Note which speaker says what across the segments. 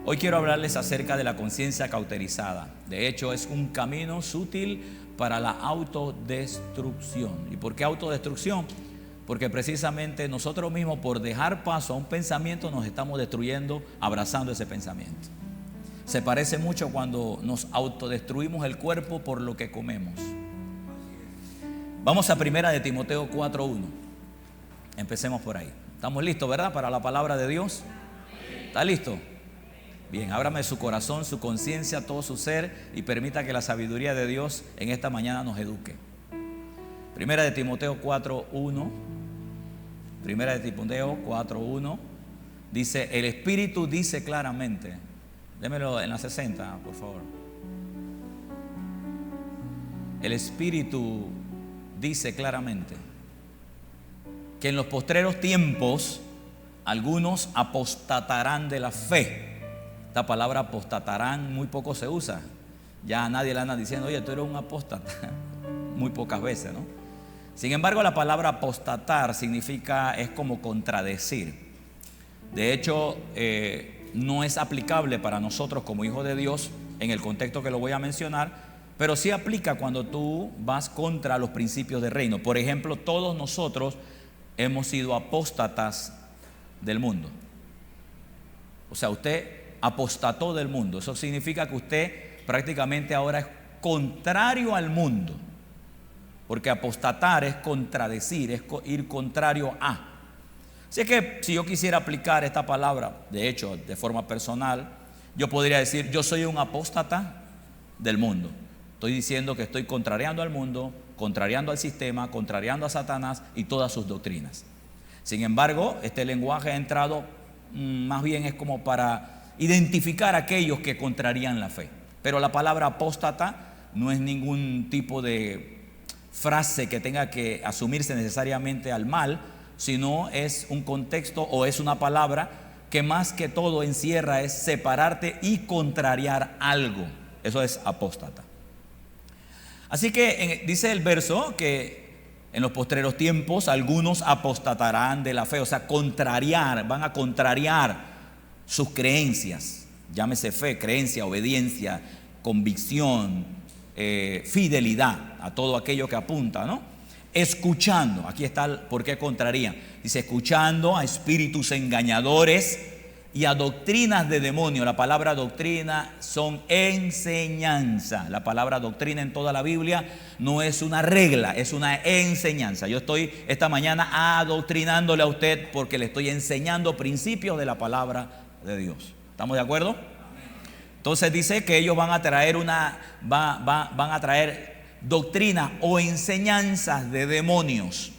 Speaker 1: Hoy quiero hablarles acerca de la conciencia cauterizada. De hecho, es un camino sutil para la autodestrucción. ¿Y por qué autodestrucción? Porque precisamente nosotros mismos, por dejar paso a un pensamiento, nos estamos destruyendo abrazando ese pensamiento. Se parece mucho cuando nos autodestruimos el cuerpo por lo que comemos. Vamos a primera de Timoteo 4:1. Empecemos por ahí. ¿Estamos listos, verdad? Para la palabra de Dios. ¿Está listo? Bien, ábrame su corazón, su conciencia, todo su ser y permita que la sabiduría de Dios en esta mañana nos eduque. Primera de Timoteo 4:1. Primera de Timoteo 4:1 dice: el Espíritu dice claramente. Démelo en la 60, por favor. El Espíritu dice claramente que en los postreros tiempos algunos apostatarán de la fe. Esta palabra apostatarán muy poco se usa. Ya a nadie le anda diciendo: oye, tú eres un apóstata. Muy pocas veces, ¿no? Sin embargo, la palabra apostatar es como contradecir. De hecho, no es aplicable para nosotros como hijos de Dios en el contexto que lo voy a mencionar, pero sí aplica cuando tú vas contra los principios del reino. Por ejemplo, todos nosotros hemos sido apóstatas del mundo. O sea, usted apostató del mundo. Eso significa que usted prácticamente ahora es contrario al mundo. Porque apostatar es contradecir, es ir contrario a. Así que si yo quisiera aplicar esta palabra, de hecho, de forma personal, yo podría decir: yo soy un apóstata del mundo. Estoy diciendo que estoy contrariando al mundo, contrariando al sistema, contrariando a Satanás y todas sus doctrinas. Sin embargo, este lenguaje ha entrado, más bien es como para identificar a aquellos que contrarían la fe. Pero la palabra apóstata no es ningún tipo de frase que tenga que asumirse necesariamente al mal, sino es un contexto o es una palabra que más que todo encierra es separarte y contrariar algo. Eso es apóstata. Así que dice el verso que en los postreros tiempos algunos apostatarán de la fe, o sea, van a contrariar sus creencias. Llámese fe, creencia, obediencia, convicción, fidelidad a todo aquello que apunta, ¿no? Escuchando, aquí está el por qué contrarían. Dice: escuchando a espíritus engañadores y a doctrinas de demonios. La palabra doctrina son enseñanza. La palabra doctrina en toda la Biblia no es una regla, es una enseñanza. Yo estoy esta mañana adoctrinándole a usted porque le estoy enseñando principios de la palabra de Dios. ¿Estamos de acuerdo? Entonces dice que ellos van a traer van a traer doctrina o enseñanzas de demonios.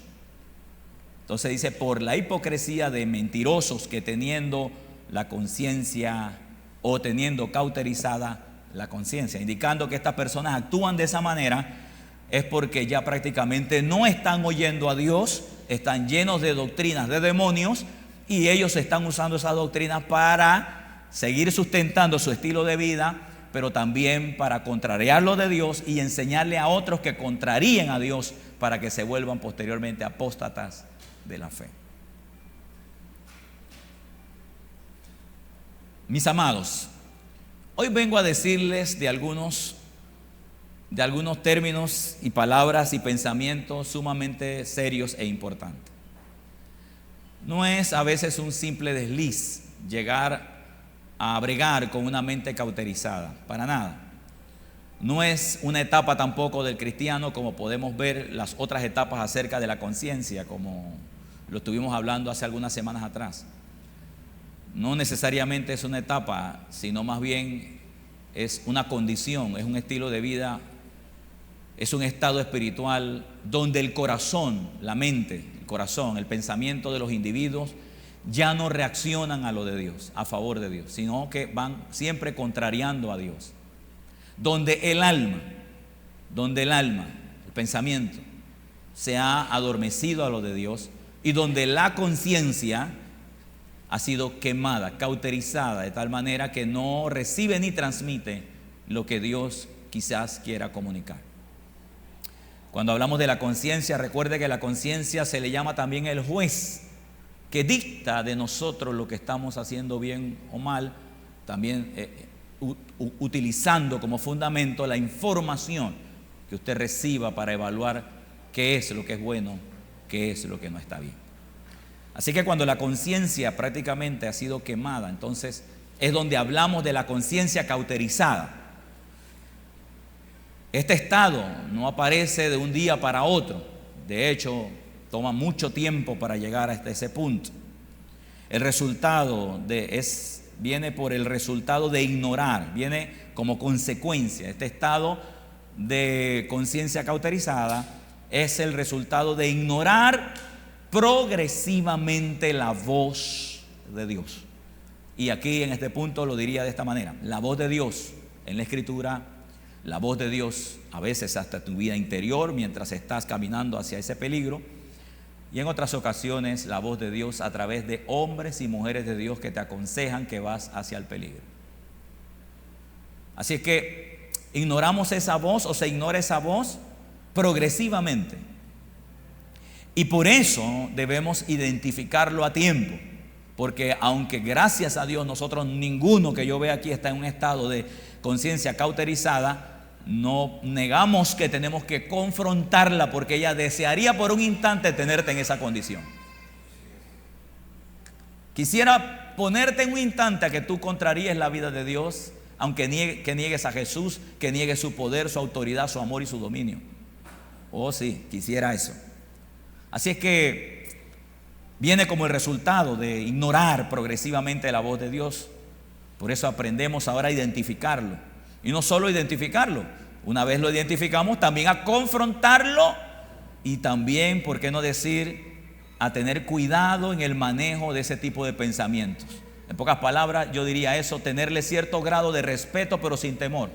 Speaker 1: Entonces dice: por la hipocresía de mentirosos que teniendo la conciencia o teniendo cauterizada la conciencia, indicando que estas personas actúan de esa manera es porque ya prácticamente no están oyendo a Dios, están llenos de doctrinas de demonios y ellos están usando esas doctrinas para seguir sustentando su estilo de vida, pero también para contrariar lo de Dios y enseñarle a otros que contraríen a Dios para que se vuelvan posteriormente apóstatas de la fe. Mis amados, hoy vengo a decirles de algunos términos y palabras y pensamientos sumamente serios e importantes. No es a veces un simple desliz llegar a bregar con una mente cauterizada, para nada. No es una etapa tampoco del cristiano como podemos ver las otras etapas acerca de la conciencia, como lo estuvimos hablando hace algunas semanas atrás. No necesariamente es una etapa, sino más bien es una condición, es un estilo de vida, es un estado espiritual donde el corazón, la mente, el corazón, el pensamiento de los individuos ya no reaccionan a lo de Dios, a favor de Dios, sino que van siempre contrariando a Dios. Donde el alma, el pensamiento, se ha adormecido a lo de Dios y donde la conciencia ha sido quemada, cauterizada, de tal manera que no recibe ni transmite lo que Dios quizás quiera comunicar. Cuando hablamos de la conciencia, recuerde que la conciencia se le llama también el juez que dicta de nosotros lo que estamos haciendo bien o mal, también utilizando como fundamento la información que usted reciba para evaluar qué es lo que es bueno, qué es lo que no está bien. Así que cuando la conciencia prácticamente ha sido quemada, entonces es donde hablamos de la conciencia cauterizada. Este estado no aparece de un día para otro. De hecho, toma mucho tiempo para llegar hasta ese punto. El resultado viene por el resultado de ignorar, viene como consecuencia. Este estado de conciencia cauterizada es el resultado de ignorar progresivamente la voz de Dios. Y aquí en este punto lo diría de esta manera: la voz de Dios en la Escritura, la voz de Dios a veces hasta tu vida interior mientras estás caminando hacia ese peligro, y en otras ocasiones la voz de Dios a través de hombres y mujeres de Dios que te aconsejan que vas hacia el peligro. Así es que ignoramos esa voz, o se ignora esa voz progresivamente, y por eso debemos identificarlo a tiempo, porque aunque gracias a Dios nosotros ninguno que yo vea aquí está en un estado de conciencia cauterizada, no negamos que tenemos que confrontarla, porque ella desearía por un instante tenerte en esa condición. Quisiera ponerte en un instante a que tú contraríes la vida de Dios, aunque niegues a Jesús, que niegues su poder, su autoridad, su amor y su dominio. Oh sí, quisiera eso. Así es que viene como el resultado de ignorar progresivamente la voz de Dios. Por eso aprendemos ahora a identificarlo. Y no solo identificarlo, una vez lo identificamos, también a confrontarlo, y también, ¿por qué no decir?, a tener cuidado en el manejo de ese tipo de pensamientos. En pocas palabras, yo diría eso: tenerle cierto grado de respeto, pero sin temor.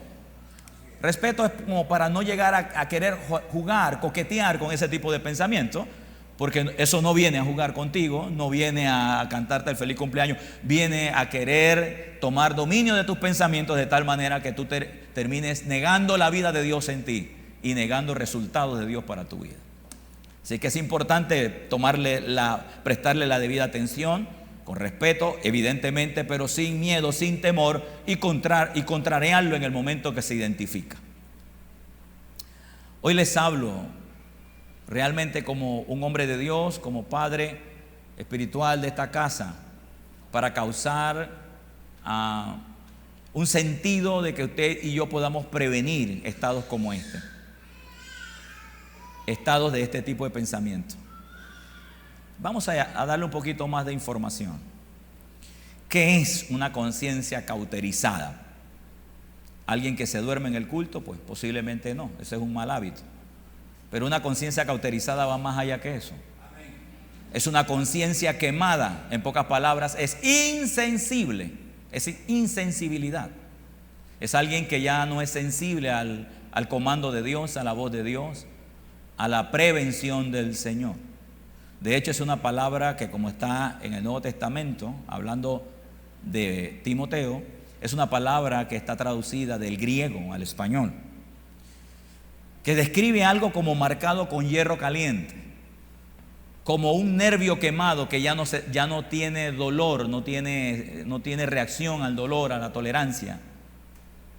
Speaker 1: Respeto es como para no llegar a querer jugar, coquetear con ese tipo de pensamientos, porque eso no viene a jugar contigo, no viene a cantarte el feliz cumpleaños, viene a querer tomar dominio de tus pensamientos de tal manera que tú termines negando la vida de Dios en ti y negando resultados de Dios para tu vida. Así que es importante prestarle la debida atención, con respeto, evidentemente, pero sin miedo, sin temor, y contrariarlo en el momento que se identifica. Hoy les hablo realmente como un hombre de Dios, como padre espiritual de esta casa, para causar un sentido de que usted y yo podamos prevenir estados como este, estados de este tipo de pensamiento. Vamos a darle un poquito más de información. ¿Qué es una conciencia cauterizada? ¿Alguien que se duerme en el culto? Pues posiblemente no, ese es un mal hábito. Pero una conciencia cauterizada va más allá que eso. Es una conciencia quemada. En pocas palabras, es insensible. Es insensibilidad. Es alguien que ya no es sensible al comando de Dios, a la voz de Dios, a la prevención del Señor. De hecho, es una palabra que, como está en el Nuevo Testamento, hablando de Timoteo, es una palabra que está traducida del griego al español, que describe algo como marcado con hierro caliente, como un nervio quemado que ya no tiene dolor, no tiene reacción al dolor, a la tolerancia,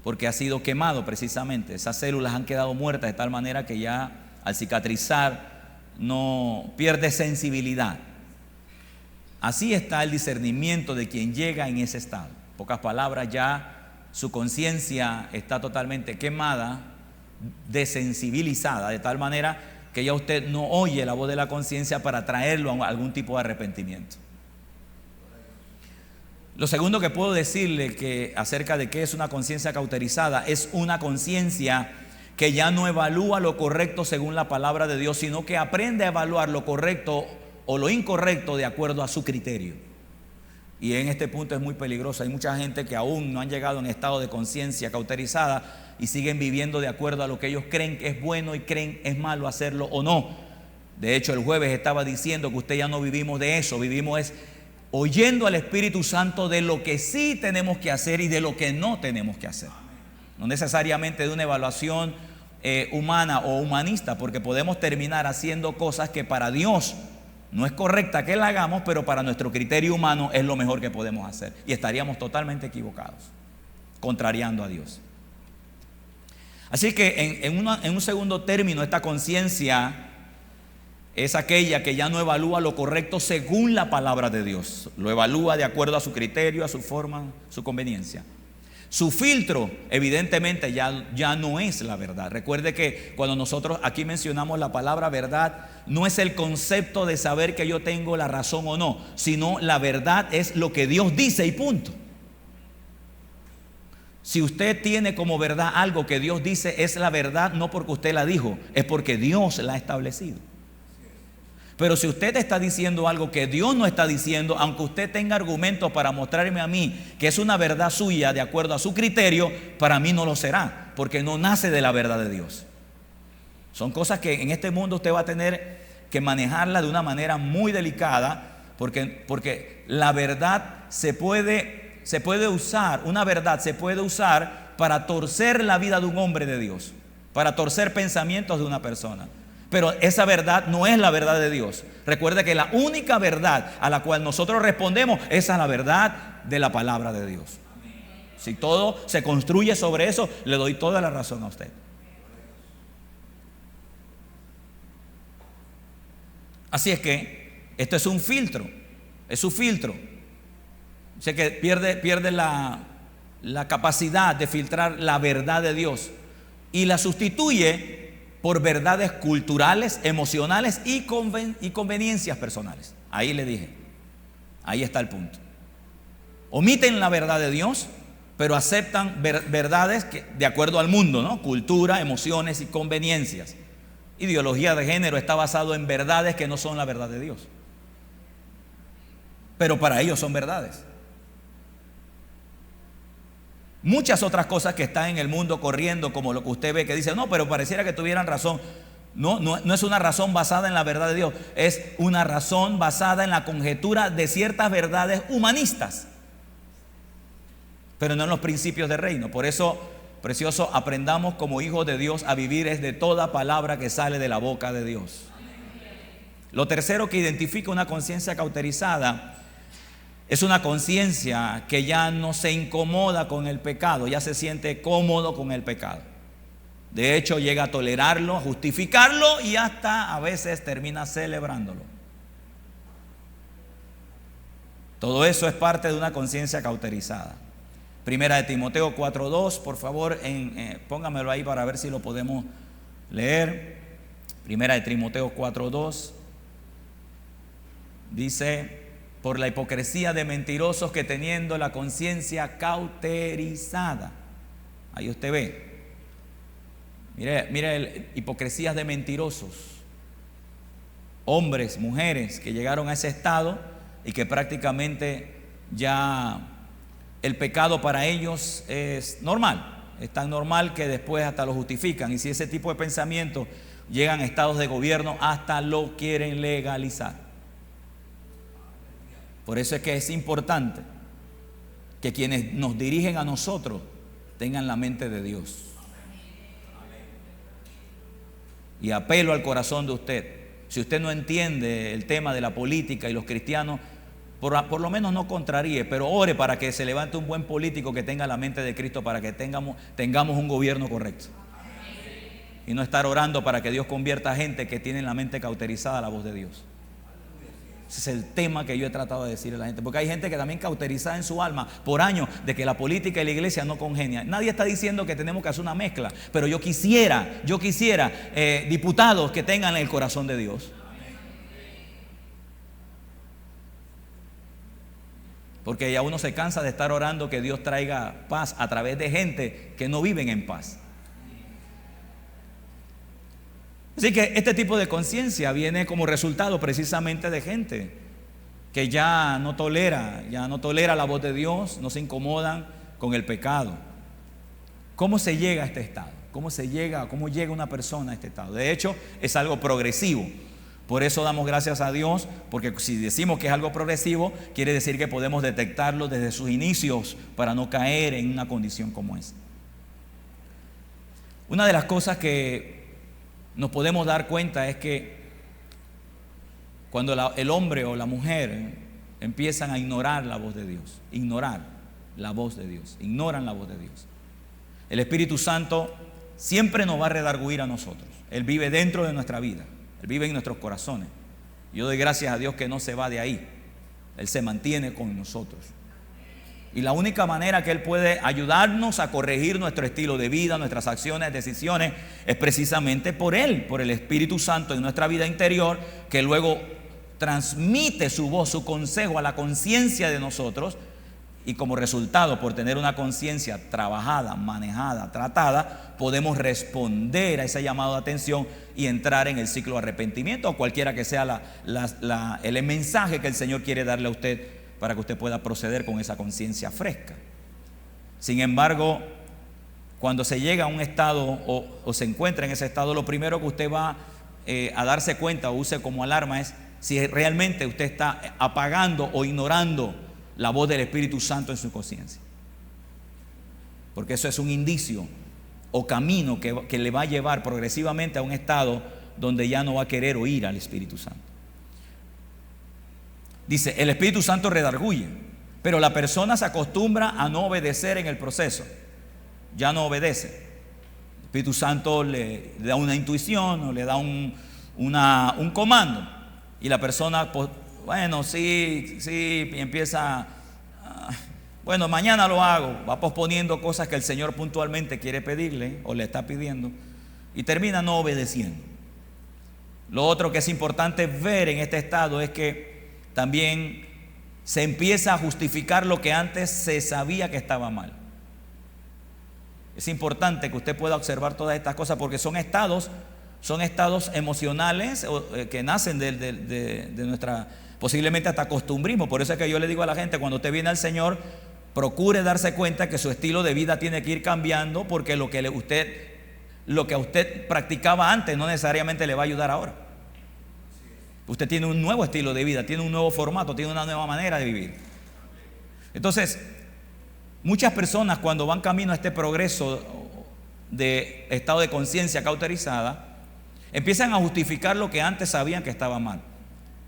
Speaker 1: porque ha sido quemado precisamente. Esas células han quedado muertas de tal manera que ya al cicatrizar no pierde sensibilidad. Así está el discernimiento de quien llega en ese estado. En pocas palabras, ya su conciencia está totalmente quemada, desensibilizada, de tal manera que ya usted no oye la voz de la conciencia para traerlo a algún tipo de arrepentimiento. Lo segundo que puedo decirle acerca de qué es una conciencia cauterizada, es una conciencia que ya no evalúa lo correcto según la palabra de Dios, sino que aprende a evaluar lo correcto o lo incorrecto de acuerdo a su criterio. Y en este punto es muy peligroso. Hay mucha gente que aún no han llegado en estado de conciencia cauterizada y siguen viviendo de acuerdo a lo que ellos creen que es bueno y creen es malo hacerlo o no. De hecho, el jueves estaba diciendo que usted ya no vivimos de eso, vivimos oyendo al Espíritu Santo de lo que sí tenemos que hacer y de lo que no tenemos que hacer. No necesariamente de una evaluación humana o humanista, porque podemos terminar haciendo cosas que para Dios No es correcta que la hagamos, pero para nuestro criterio humano es lo mejor que podemos hacer. Y estaríamos totalmente equivocados, contrariando a Dios. Así que en un segundo término, esta conciencia es aquella que ya no evalúa lo correcto según la palabra de Dios. Lo evalúa de acuerdo a su criterio, a su forma, su conveniencia. Su filtro, evidentemente, ya no es la verdad. Recuerde que cuando nosotros aquí mencionamos la palabra verdad, no es el concepto de saber que yo tengo la razón o no, sino la verdad es lo que Dios dice y punto. Si usted tiene como verdad algo que Dios dice es la verdad, no porque usted la dijo, es porque Dios la ha establecido. Pero si usted está diciendo algo que Dios no está diciendo, aunque usted tenga argumentos para mostrarme a mí que es una verdad suya de acuerdo a su criterio, para mí no lo será, porque no nace de la verdad de Dios. Son cosas que en este mundo usted va a tener que manejarla de una manera muy delicada, porque la verdad se puede usar, una verdad se puede usar para torcer la vida de un hombre de Dios, para torcer pensamientos de una persona. Pero esa verdad no es la verdad de Dios. Recuerde que la única verdad a la cual nosotros respondemos es a la verdad de la palabra de Dios. Si todo se construye sobre eso, le doy toda la razón a usted. Así es que esto es un filtro, es su filtro. O sea que pierde la capacidad de filtrar la verdad de Dios y la sustituye por verdades culturales, emocionales y conveniencias personales. Ahí le dije, ahí está el punto. Omiten la verdad de Dios, pero aceptan verdades que, de acuerdo al mundo, ¿no? Cultura, emociones y conveniencias. Ideología de género está basado en verdades que no son la verdad de Dios, pero para ellos son verdades. Muchas otras cosas que están en el mundo corriendo, como lo que usted ve que dice, no, pero pareciera que tuvieran razón. No es una razón basada en la verdad de Dios, es una razón basada en la conjetura de ciertas verdades humanistas, pero no en los principios del reino. Por eso, precioso, aprendamos como hijos de Dios a vivir es de toda palabra que sale de la boca de Dios. Lo tercero que identifica una conciencia cauterizada es una conciencia que ya no se incomoda con el pecado, ya se siente cómodo con el pecado. De hecho, llega a tolerarlo, a justificarlo y hasta a veces termina celebrándolo. Todo eso es parte de una conciencia cauterizada. Primera de Timoteo 4:2, por favor, póngamelo ahí para ver si lo podemos leer. Primera de Timoteo 4:2 dice: por la hipocresía de mentirosos que teniendo la conciencia cauterizada. Ahí usted ve. Mire, hipocresías de mentirosos. Hombres, mujeres que llegaron a ese estado y que prácticamente ya el pecado para ellos es normal. Es tan normal que después hasta lo justifican. Y si ese tipo de pensamientos llegan a estados de gobierno, hasta lo quieren legalizar. Por eso es que es importante que quienes nos dirigen a nosotros tengan la mente de Dios. Y apelo al corazón de usted. Si usted no entiende el tema de la política y los cristianos, por lo menos no contraríe, pero ore para que se levante un buen político que tenga la mente de Cristo, para que tengamos un gobierno correcto. Y no estar orando para que Dios convierta a gente que tiene la mente cauterizada a la voz de Dios. Ese es el tema que yo he tratado de decirle a la gente, porque hay gente que también cauterizada en su alma por años de que la política y la iglesia no congenian. Nadie está diciendo que tenemos que hacer una mezcla, pero yo quisiera diputados que tengan el corazón de Dios. Porque ya uno se cansa de estar orando que Dios traiga paz a través de gente que no viven en paz. Así que este tipo de conciencia viene como resultado precisamente de gente que ya no tolera la voz de Dios, no se incomodan con el pecado. ¿Cómo se llega a este estado? ¿Cómo llega una persona a este estado? De hecho, es algo progresivo. Por eso damos gracias a Dios, porque si decimos que es algo progresivo, quiere decir que podemos detectarlo desde sus inicios para no caer en una condición como esa. Una de las cosas que nos podemos dar cuenta es que cuando el hombre o la mujer empiezan a ignorar la voz de Dios, ignoran la voz de Dios. El Espíritu Santo siempre nos va a redarguir a nosotros. Él vive dentro de nuestra vida, Él vive en nuestros corazones. Yo doy gracias a Dios que no se va de ahí, Él se mantiene con nosotros. Y la única manera que Él puede ayudarnos a corregir nuestro estilo de vida, nuestras acciones, decisiones, es precisamente por Él, por el Espíritu Santo en nuestra vida interior, que luego transmite su voz, su consejo a la conciencia de nosotros. Y como resultado, por tener una conciencia trabajada, manejada, tratada, podemos responder a ese llamado de atención y entrar en el ciclo de arrepentimiento, o cualquiera que sea el mensaje que el Señor quiere darle a usted, para que usted pueda proceder con esa conciencia fresca. Sin embargo, cuando se llega a un estado o se encuentra en ese estado, lo primero que usted va a darse cuenta o use como alarma es si realmente usted está apagando o ignorando la voz del Espíritu Santo en su conciencia. Porque eso es un indicio o camino que le va a llevar progresivamente a un estado donde ya no va a querer oír al Espíritu Santo. Dice, el Espíritu Santo redarguye, pero la persona se acostumbra a no obedecer en el proceso. Ya no obedece. El Espíritu Santo le da una intuición o le da un comando, y la persona, pues, bueno, sí, y empieza, bueno, mañana lo hago. Va posponiendo cosas que el Señor puntualmente quiere pedirle o le está pidiendo, y termina no obedeciendo. Lo otro que es importante ver en este estado es que también se empieza a justificar lo que antes se sabía que estaba mal. Es importante que usted pueda observar todas estas cosas, porque son estados emocionales que nacen de nuestra, posiblemente hasta costumbrismo. Por eso es que yo le digo a la gente, cuando usted viene al Señor, procure darse cuenta que su estilo de vida tiene que ir cambiando, porque lo que a usted practicaba antes no necesariamente le va a ayudar ahora. Usted tiene un nuevo estilo de vida, tiene un nuevo formato, tiene una nueva manera de vivir. Entonces, muchas personas, cuando van camino a este progreso de estado de conciencia cauterizada, empiezan a justificar lo que antes sabían que estaba mal.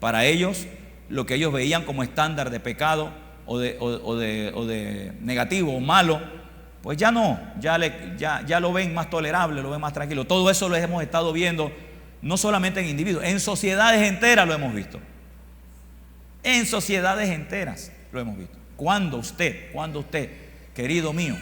Speaker 1: Para ellos, lo que ellos veían como estándar de pecado o de negativo o malo, pues ya no, ya lo ven más tolerable, lo ven más tranquilo. Todo eso lo hemos estado viendo, no solamente en individuos, en sociedades enteras lo hemos visto. En sociedades enteras lo hemos visto. ¿Cuándo usted, querido mío,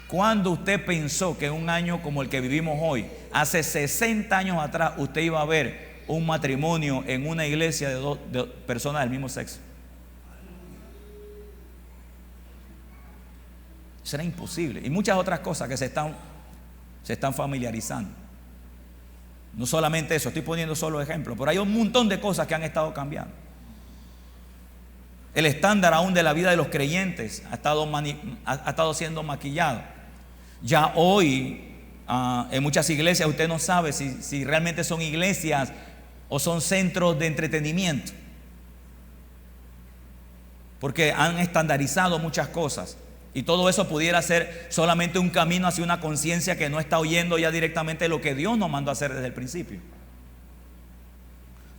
Speaker 1: cuándo usted pensó que en un año como el que vivimos hoy, hace 60 años atrás, usted iba a ver un matrimonio en una iglesia de personas del mismo sexo? Eso era imposible. Y muchas otras cosas que se están familiarizando. No solamente eso, estoy poniendo solo ejemplos, pero hay un montón de cosas que han estado cambiando. El estándar aún de la vida de los creyentes ha estado siendo maquillado. Ya hoy, en muchas iglesias, usted no sabe si realmente son iglesias o son centros de entretenimiento, porque han estandarizado muchas cosas. Y todo eso pudiera ser solamente un camino hacia una conciencia que no está oyendo ya directamente lo que Dios nos mandó a hacer desde el principio.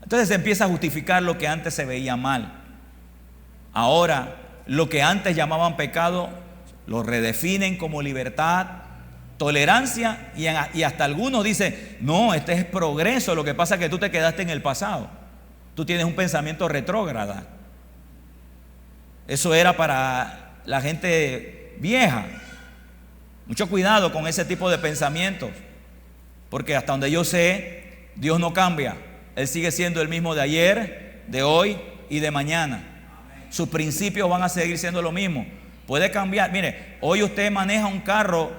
Speaker 1: Entonces se empieza a justificar lo que antes se veía mal. Ahora, lo que antes llamaban pecado, lo redefinen como libertad, tolerancia, y hasta algunos dicen, no, este es progreso, lo que pasa es que tú te quedaste en el pasado. Tú tienes un pensamiento retrógrada. Eso era para la gente vieja. Mucho cuidado con ese tipo de pensamientos, porque hasta donde yo sé, Dios no cambia. Él sigue siendo el mismo de ayer, de hoy y de mañana. Sus principios van a seguir siendo lo mismo. Puede cambiar. Mire, hoy usted maneja un carro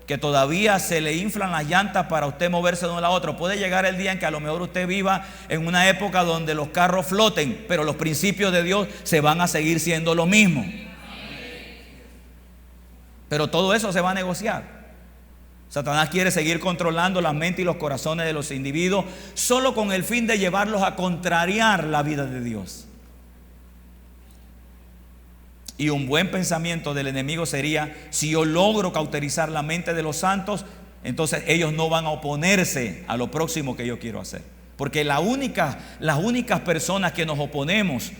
Speaker 1: que todavía se le inflan las llantas para usted moverse de uno a otro. Puede llegar el día en que a lo mejor usted viva en una época donde los carros floten, pero los principios de Dios se van a seguir siendo lo mismo. Pero todo eso se va a negociar. Satanás quiere seguir controlando la mente y los corazones de los individuos solo con el fin de llevarlos a contrariar la vida de Dios. Y un buen pensamiento del enemigo sería: si yo logro cauterizar la mente de los santos, entonces ellos no van a oponerse a lo próximo que yo quiero hacer. Porque las únicas personas que nos oponemos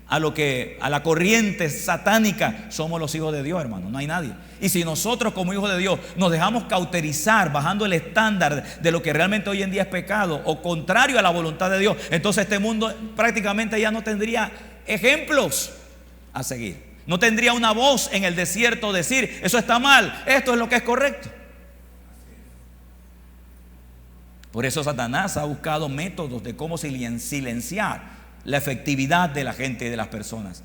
Speaker 1: a la corriente satánica somos los hijos de Dios, hermano. No hay nadie. Y si nosotros como hijos de Dios nos dejamos cauterizar bajando el estándar de lo que realmente hoy en día es pecado o contrario a la voluntad de Dios, entonces este mundo prácticamente ya no tendría ejemplos a seguir. No tendría una voz en el desierto decir: eso está mal, esto es lo que es correcto. Por eso Satanás ha buscado métodos de cómo silenciar la efectividad de la gente y de las personas.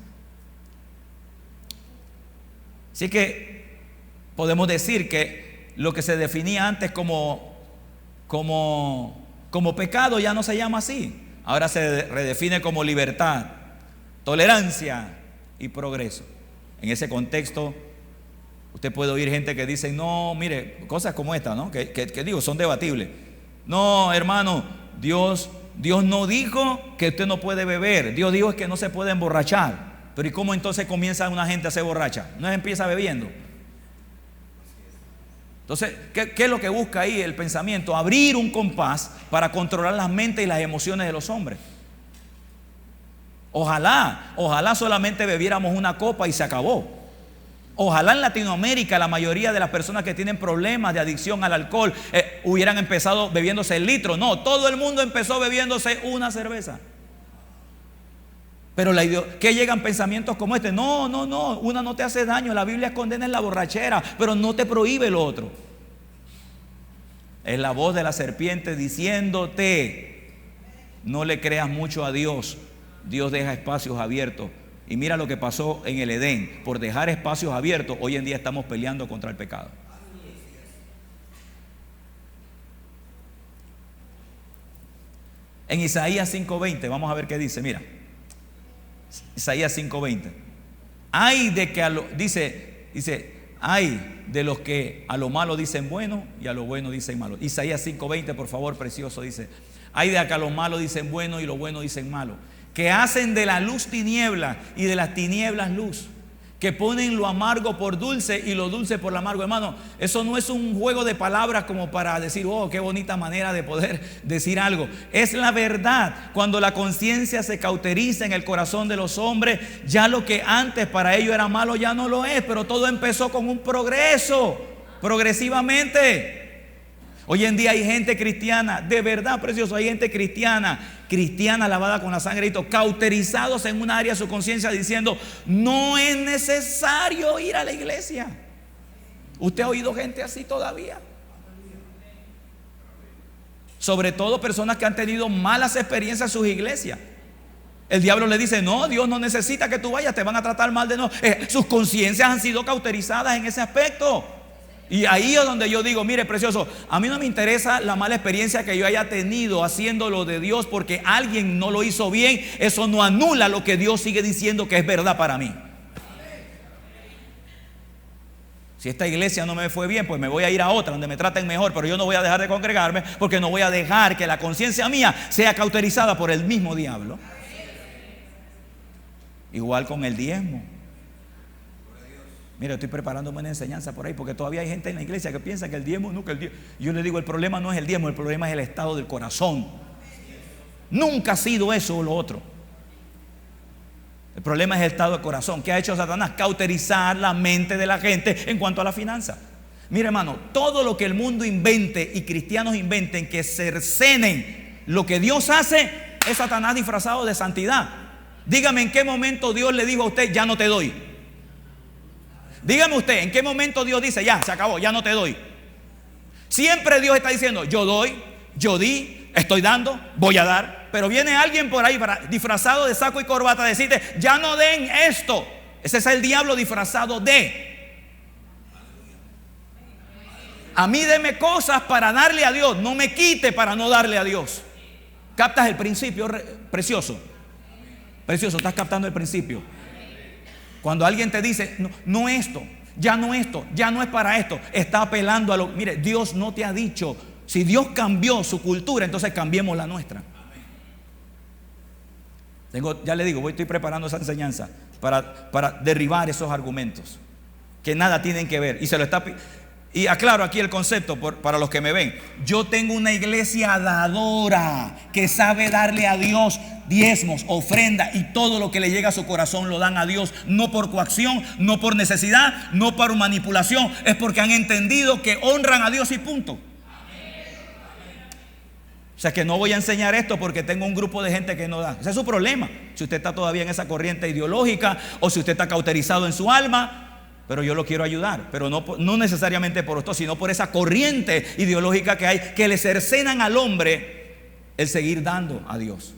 Speaker 1: Así que podemos decir que lo que se definía antes como pecado ya no se llama así. Ahora se redefine como libertad, tolerancia y progreso. En ese contexto usted puede oír gente que dice: no, mire, cosas como esta, ¿no? Que digo, son debatibles. No, hermano, Dios no dijo que usted no puede beber. Dios dijo que no se puede emborrachar. Pero ¿y cómo entonces comienza una gente a ser borracha? No empieza bebiendo. Entonces, ¿qué es lo que busca ahí el pensamiento? Abrir un compás para controlar las mentes y las emociones de los hombres. Ojalá solamente bebiéramos una copa y se acabó. Ojalá en Latinoamérica la mayoría de las personas que tienen problemas de adicción al alcohol hubieran empezado bebiéndose el litro. No, todo el mundo empezó bebiéndose una cerveza. Pero ¿qué llegan pensamientos como este? No, una no te hace daño. La Biblia condena la borrachera, pero no te prohíbe lo otro. Es la voz de la serpiente diciéndote: no le creas mucho a Dios. Dios deja espacios abiertos. Y mira lo que pasó en el Edén. Por dejar espacios abiertos, hoy en día estamos peleando contra el pecado. En Isaías 5:20, vamos a ver qué dice. Mira, Isaías 5:20. Ay de que dice, ay de los que a lo malo dicen bueno y a lo bueno dicen malo. Isaías 5:20, por favor, precioso, dice: ay de que a lo malo dicen bueno y lo bueno dicen malo, que hacen de la luz tiniebla y de las tinieblas luz, que ponen lo amargo por dulce y lo dulce por lo amargo. Hermano, eso no es un juego de palabras como para decir: oh, qué bonita manera de poder decir algo. Es la verdad. Cuando la conciencia se cauteriza en el corazón de los hombres, ya lo que antes para ellos era malo ya no lo es. Pero todo empezó con un progreso, progresivamente. Hoy en día hay gente cristiana, de verdad, precioso, hay gente cristiana lavada con la sangre de Cristo, cauterizados en un área de su conciencia diciendo: no es necesario ir a la iglesia. ¿Usted ha oído gente así todavía? Sobre todo personas que han tenido malas experiencias en sus iglesias. El diablo le dice: no, Dios no necesita que tú vayas, te van a tratar mal de no. Sus conciencias han sido cauterizadas en ese aspecto. Y ahí es donde yo digo: mire, precioso, a mí no me interesa la mala experiencia que yo haya tenido haciendo lo de Dios porque alguien no lo hizo bien. Eso no anula lo que Dios sigue diciendo que es verdad para mí. Si esta iglesia no me fue bien, pues me voy a ir a otra donde me traten mejor, pero yo no voy a dejar de congregarme porque no voy a dejar que la conciencia mía sea cauterizada por el mismo diablo. Igual con el diezmo. Mira, estoy preparándome una enseñanza por ahí porque todavía hay gente en la iglesia que piensa que el diezmo nunca el diezmo. Yo le digo: el problema no es el diezmo, el problema es el estado del corazón. Nunca ha sido eso o lo otro. El problema es el estado del corazón. ¿Qué ha hecho Satanás? Cauterizar la mente de la gente en cuanto a la finanza. Mira, hermano, todo lo que el mundo invente y cristianos inventen que cercenen lo que Dios hace, es Satanás disfrazado de santidad. Dígame en qué momento Dios le dijo a usted: ya no te doy. Dígame usted, ¿en qué momento Dios dice: ya, se acabó, ya no te doy? Siempre Dios está diciendo: yo doy, yo di, estoy dando, voy a dar. Pero viene alguien por ahí disfrazado de saco y corbata a decirte: ya no den esto. Ese es el diablo disfrazado de: a mí deme cosas para darle a Dios, no me quite para no darle a Dios. ¿Captas el principio, precioso? Precioso, estás captando el principio. Cuando alguien te dice: no esto, ya no es para esto, está apelando a lo. Mire, Dios no te ha dicho. Si Dios cambió su cultura, entonces cambiemos la nuestra. Ya le digo, estoy preparando esa enseñanza para derribar esos argumentos que nada tienen que ver. Y aclaro aquí el concepto para los que me ven. Yo tengo una iglesia dadora que sabe darle a Dios diezmos, ofrenda y todo lo que le llega a su corazón lo dan a Dios, no por coacción, no por necesidad, no por manipulación, es porque han entendido que honran a Dios y punto. O sea que no voy a enseñar esto porque tengo un grupo de gente que no da. Ese es su problema. Si usted está todavía en esa corriente ideológica o si usted está cauterizado en su alma. Pero yo lo quiero ayudar, pero no necesariamente por esto, sino por esa corriente ideológica que hay, que le cercenan al hombre el seguir dando a Dios.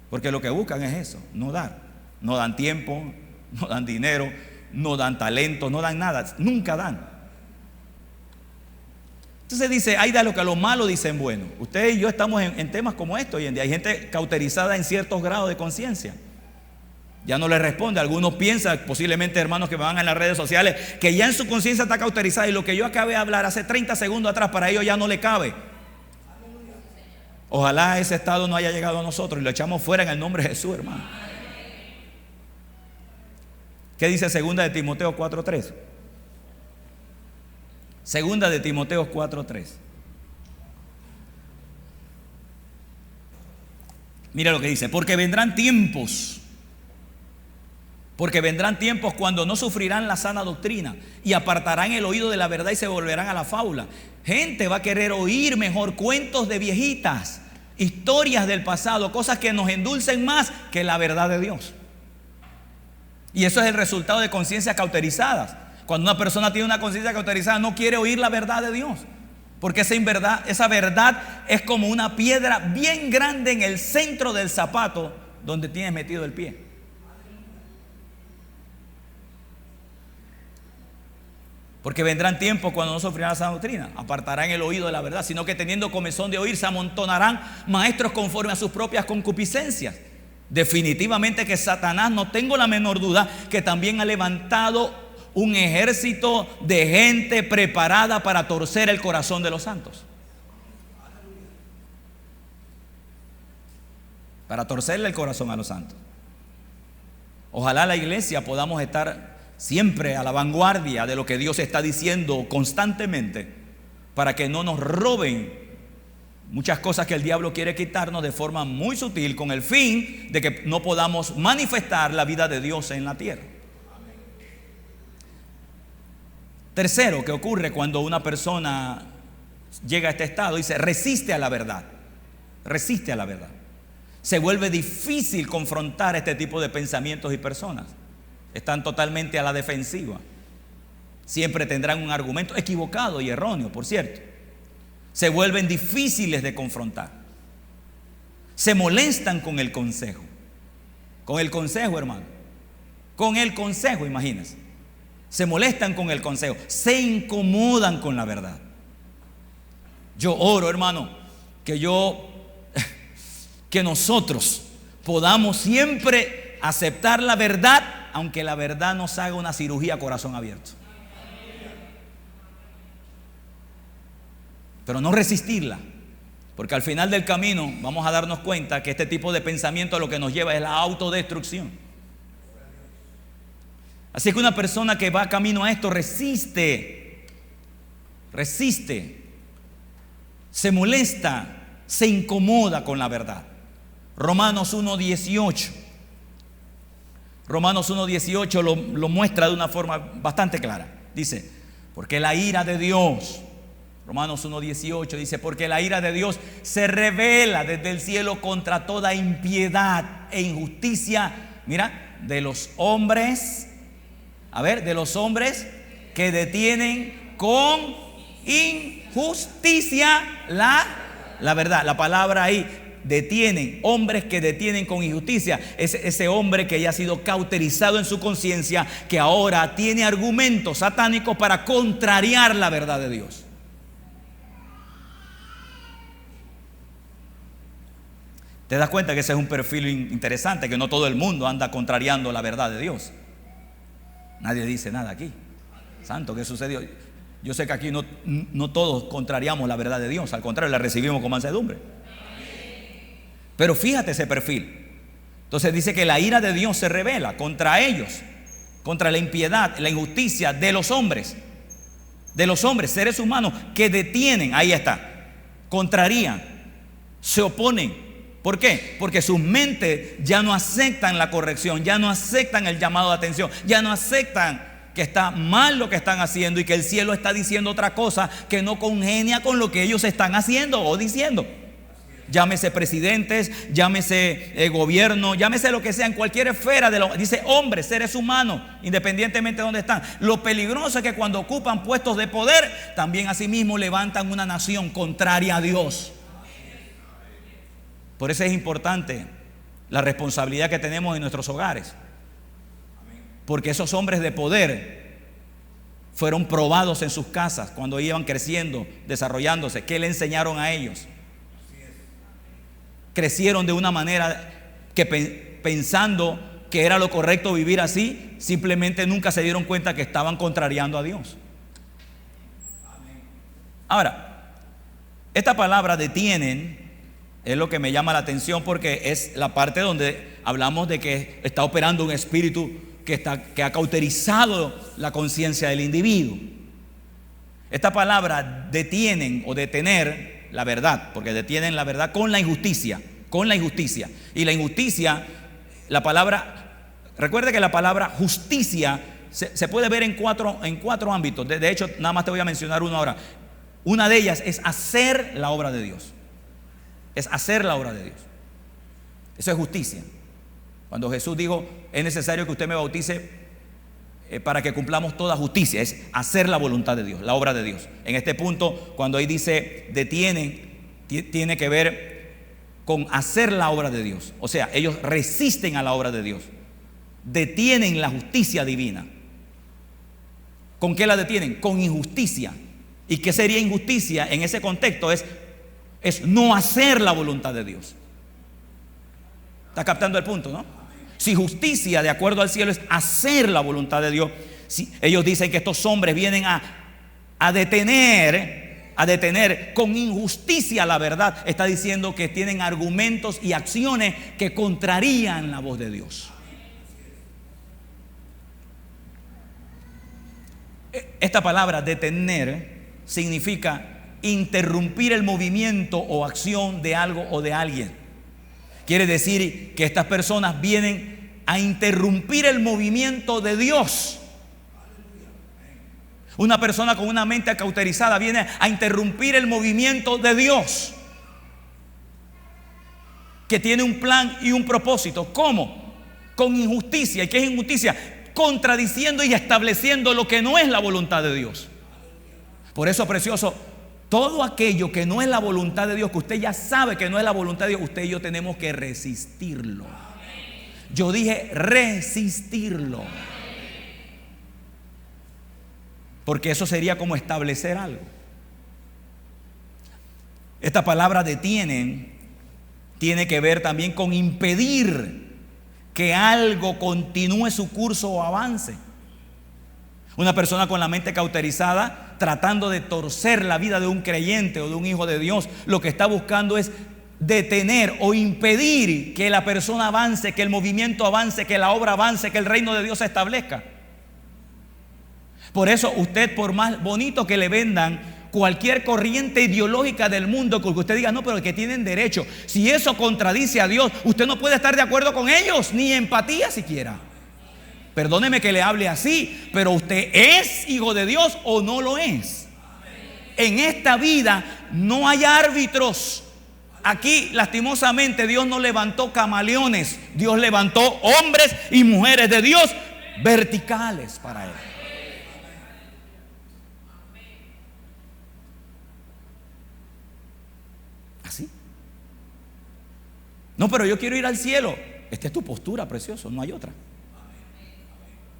Speaker 1: Porque lo que buscan es eso, no dar. No dan tiempo, no dan dinero, no dan talento, no dan nada, nunca dan. Entonces dice, hay de lo que a lo malo dicen bueno. Usted y yo estamos en temas como esto hoy en día. Hay gente cauterizada en ciertos grados de conciencia. Ya no le responde. Algunos piensan, posiblemente hermanos que me van en las redes sociales, que ya en su conciencia está cauterizada y lo que yo acabé de hablar hace 30 segundos atrás para ellos ya no le cabe. Ojalá ese estado no haya llegado a nosotros y lo echamos fuera en el nombre de Jesús, hermano. ¿Qué dice 2 de Timoteo 4:3? 2 de Timoteo 4:3. Mira lo que dice, porque vendrán tiempos cuando no sufrirán la sana doctrina y apartarán el oído de la verdad y se volverán a la fábula. Gente va a querer oír mejor cuentos de viejitas, historias del pasado, cosas que nos endulcen más que la verdad de Dios. Y eso es el resultado de conciencias cauterizadas. Cuando una persona tiene una conciencia cauterizada no quiere oír la verdad de Dios, porque esa verdad es como una piedra bien grande en el centro del zapato donde tienes metido el pie. Porque vendrán tiempos cuando no sufrirán la sana doctrina, apartarán el oído de la verdad, sino que teniendo comezón de oír se amontonarán maestros conforme a sus propias concupiscencias. Definitivamente que Satanás, no tengo la menor duda, que también ha levantado un ejército de gente preparada para torcer el corazón de los santos. Para torcerle el corazón a los santos. Ojalá la iglesia podamos estar siempre a la vanguardia de lo que Dios está diciendo constantemente, para que no nos roben muchas cosas que el diablo quiere quitarnos de forma muy sutil, con el fin de que no podamos manifestar la vida de Dios en la tierra. Tercero, que ocurre cuando una persona llega a este estado, dice, resiste a la verdad. Resiste a la verdad. Se vuelve difícil confrontar este tipo de pensamientos y personas. Están totalmente a la defensiva. Siempre tendrán un argumento equivocado y erróneo, por cierto. Se vuelven difíciles de confrontar. Se molestan con el consejo. Con el consejo, hermano. Con el consejo, imagínense. Se molestan con el consejo. Se incomodan con la verdad. Yo oro, hermano, que nosotros podamos siempre aceptar la verdad, aunque la verdad nos haga una cirugía a corazón abierto. Pero no resistirla, porque al final del camino vamos a darnos cuenta que este tipo de pensamiento lo que nos lleva es la autodestrucción. Así que una persona que va camino a esto resiste, se molesta, se incomoda con la verdad. Romanos 1:18. Romanos 1:18 lo muestra de una forma bastante clara. Dice, porque la ira de Dios, Romanos 1:18 dice, porque la ira de Dios se revela desde el cielo contra toda impiedad e injusticia, mira, de los hombres, de los hombres que detienen con injusticia la verdad. La palabra ahí, detienen, hombres que detienen con injusticia, ese hombre que ya ha sido cauterizado en su conciencia, que ahora tiene argumentos satánicos para contrariar la verdad de Dios. ¿Te das cuenta que ese es un perfil interesante? Que no todo el mundo anda contrariando la verdad de Dios. Nadie dice nada aquí. Santo, ¿qué sucedió? Yo sé que aquí no todos contrariamos la verdad de Dios, al contrario, la recibimos con mansedumbre. Pero fíjate ese perfil. Entonces dice que la ira de Dios se revela contra ellos. contra la impiedad, la injusticia de los hombres, seres humanos que detienen, ahí está, contrarían, se oponen. ¿Por qué? Porque sus mentes ya no aceptan la corrección, ya no aceptan el llamado de atención, ya no aceptan que está mal lo que están haciendo y que el cielo está diciendo otra cosa que no congenia con lo que ellos están haciendo o diciendo. Llámese presidentes, llámese gobierno, llámese lo que sea, en cualquier esfera dice hombres, seres humanos, independientemente de dónde están. Lo peligroso es que cuando ocupan puestos de poder, también asimismo levantan una nación contraria a Dios. Por eso es importante la responsabilidad que tenemos en nuestros hogares, porque esos hombres de poder fueron probados en sus casas cuando iban creciendo, desarrollándose. ¿Qué le enseñaron a ellos? Crecieron de una manera que pensando que era lo correcto vivir así, simplemente nunca se dieron cuenta que estaban contrariando a Dios. Ahora, esta palabra detienen es lo que me llama la atención, porque es la parte donde hablamos de que está operando un espíritu que ha cauterizado la conciencia del individuo. Esta palabra detienen o detener la verdad, porque detienen la verdad con la injusticia. Y la injusticia, la palabra, recuerde que la palabra justicia se puede ver en cuatro ámbitos. De hecho, nada más te voy a mencionar uno ahora. Una de ellas es hacer la obra de Dios. Es hacer la obra de Dios. Eso es justicia. Cuando Jesús dijo, es necesario que usted me bautice para que cumplamos toda justicia, es hacer la voluntad de Dios, la obra de Dios. En este punto, cuando ahí dice detienen, tiene que ver con hacer la obra de Dios. O sea, ellos resisten a la obra de Dios, detienen la justicia divina. ¿Con qué la detienen? Con injusticia. ¿Y qué sería injusticia en ese contexto? Es no hacer la voluntad de Dios. ¿Está captando el punto, no? Si justicia de acuerdo al cielo es hacer la voluntad de Dios, si ellos dicen que estos hombres vienen a detener con injusticia la verdad, está diciendo que tienen argumentos y acciones que contrarían la voz de Dios. Esta palabra detener significa interrumpir el movimiento o acción de algo o de alguien. Quiere decir que estas personas vienen a interrumpir el movimiento de Dios. Una persona con una mente cauterizada viene a interrumpir el movimiento de Dios, que tiene un plan y un propósito. ¿Cómo? Con injusticia. ¿Y qué es injusticia? Contradiciendo y estableciendo lo que no es la voluntad de Dios. Por eso, precioso, todo aquello que no es la voluntad de Dios, que usted ya sabe que no es la voluntad de Dios, usted y yo tenemos que resistirlo. Yo dije resistirlo, porque eso sería como establecer algo. Esta palabra detienen tiene que ver también con impedir que algo continúe su curso o avance. Una persona con la mente cauterizada, tratando de torcer la vida de un creyente o de un hijo de Dios, lo que está buscando es detener o impedir que la persona avance, que el movimiento avance, que la obra avance, que el reino de Dios se establezca. Por eso usted, por más bonito que le vendan cualquier corriente ideológica del mundo, que usted diga, no, pero que tienen derecho, si eso contradice a Dios, usted no puede estar de acuerdo con ellos, ni empatía siquiera. Perdóneme que le hable así, pero usted es hijo de Dios o no lo es. En esta vida no hay árbitros. Aquí, lastimosamente, Dios no levantó camaleones. Dios levantó hombres y mujeres de Dios verticales para Él. Así. No, pero yo quiero ir al cielo. Esta es tu postura, precioso, no hay otra.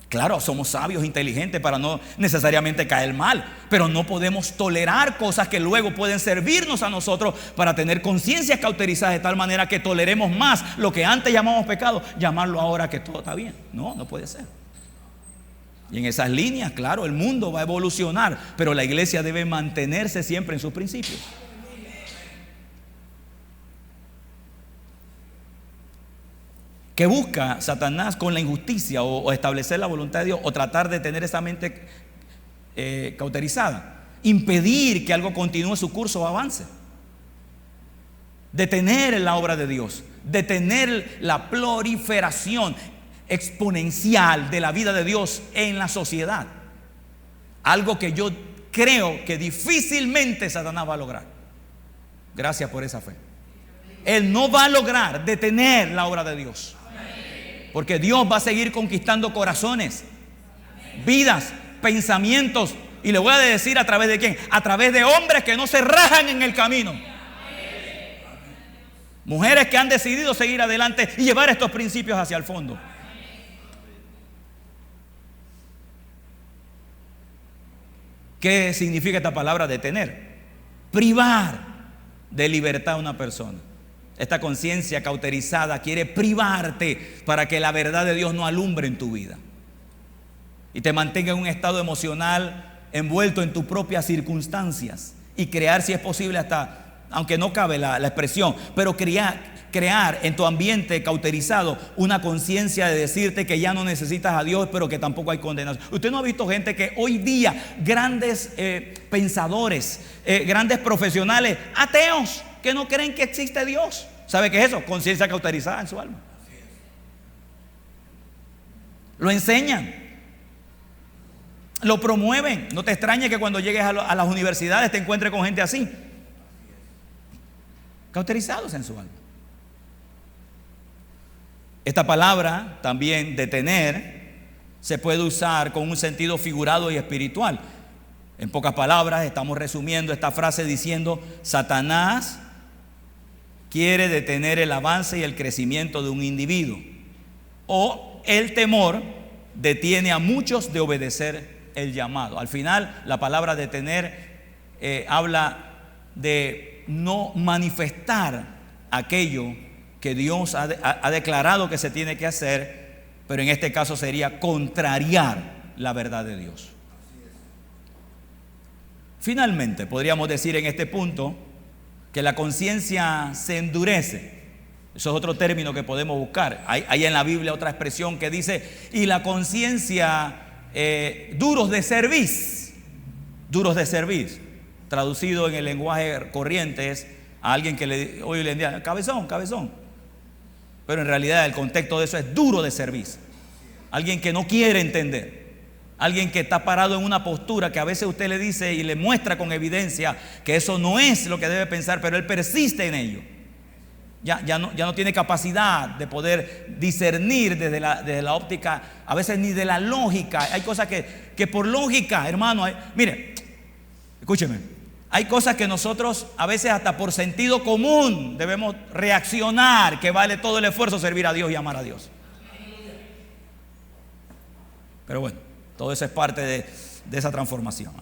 Speaker 1: Claro, somos sabios, inteligentes para no necesariamente caer mal, pero no podemos tolerar cosas que luego pueden servirnos a nosotros para tener conciencias cauterizadas de tal manera que toleremos más lo que antes llamamos pecado, llamarlo ahora que todo está bien. No, no puede ser. Y en esas líneas, claro, el mundo va a evolucionar, pero la iglesia debe mantenerse siempre en sus principios. que busca Satanás con la injusticia o establecer la voluntad de Dios o tratar de tener esa mente cauterizada, impedir que algo continúe su curso o avance, detener la obra de Dios, detener la proliferación exponencial de la vida de Dios en la sociedad. Algo que yo creo que difícilmente Satanás va a lograr. Gracias por esa fe. Él no va a lograr detener la obra de Dios, porque Dios va a seguir conquistando corazones, vidas, pensamientos. Y le voy a decir a través de quién: a través de hombres que no se rajan en el camino, mujeres que han decidido seguir adelante y llevar estos principios hacia el fondo. ¿Qué significa esta palabra detener? Privar de libertad a una persona. Esta conciencia cauterizada quiere privarte para que la verdad de Dios no alumbre en tu vida y te mantenga en un estado emocional envuelto en tus propias circunstancias, y crear, si es posible, hasta, aunque no cabe la expresión, pero crear en tu ambiente cauterizado una conciencia de decirte que ya no necesitas a Dios, pero que tampoco hay condenación. Usted no ha visto gente que hoy día, grandes pensadores, grandes profesionales, ateos, que no creen que existe Dios. ¿Sabe qué es eso? Conciencia cauterizada en su alma. Lo enseñan, lo promueven. No te extrañe que cuando llegues a las universidades te encuentres con gente así, cauterizados en su alma. Esta palabra también, detener, se puede usar con un sentido figurado y espiritual. En pocas palabras, estamos resumiendo esta frase diciendo: Satanás quiere detener el avance y el crecimiento de un individuo, o el temor detiene a muchos de obedecer el llamado. Al final, la palabra detener habla de no manifestar aquello que Dios ha declarado que se tiene que hacer, pero en este caso sería contrariar la verdad de Dios. Finalmente, podríamos decir en este punto que la conciencia se endurece. Eso es otro término que podemos buscar. Hay en la Biblia otra expresión que dice: y la conciencia duros de cerviz. Duros de cerviz, traducido en el lenguaje corriente, es a alguien que hoy le dice cabezón, cabezón. Pero en realidad el contexto de eso es duro de cerviz. Alguien que no quiere entender. Alguien que está parado en una postura que a veces usted le dice y le muestra con evidencia que eso no es lo que debe pensar, pero él persiste en ello. Ya no tiene capacidad de poder discernir desde la óptica, a veces ni de la lógica. Hay cosas que por lógica, hermano, mire, escúcheme, hay cosas que nosotros a veces hasta por sentido común debemos reaccionar, que vale todo el esfuerzo servir a Dios y amar a Dios. Pero bueno, todo eso es parte de esa transformación.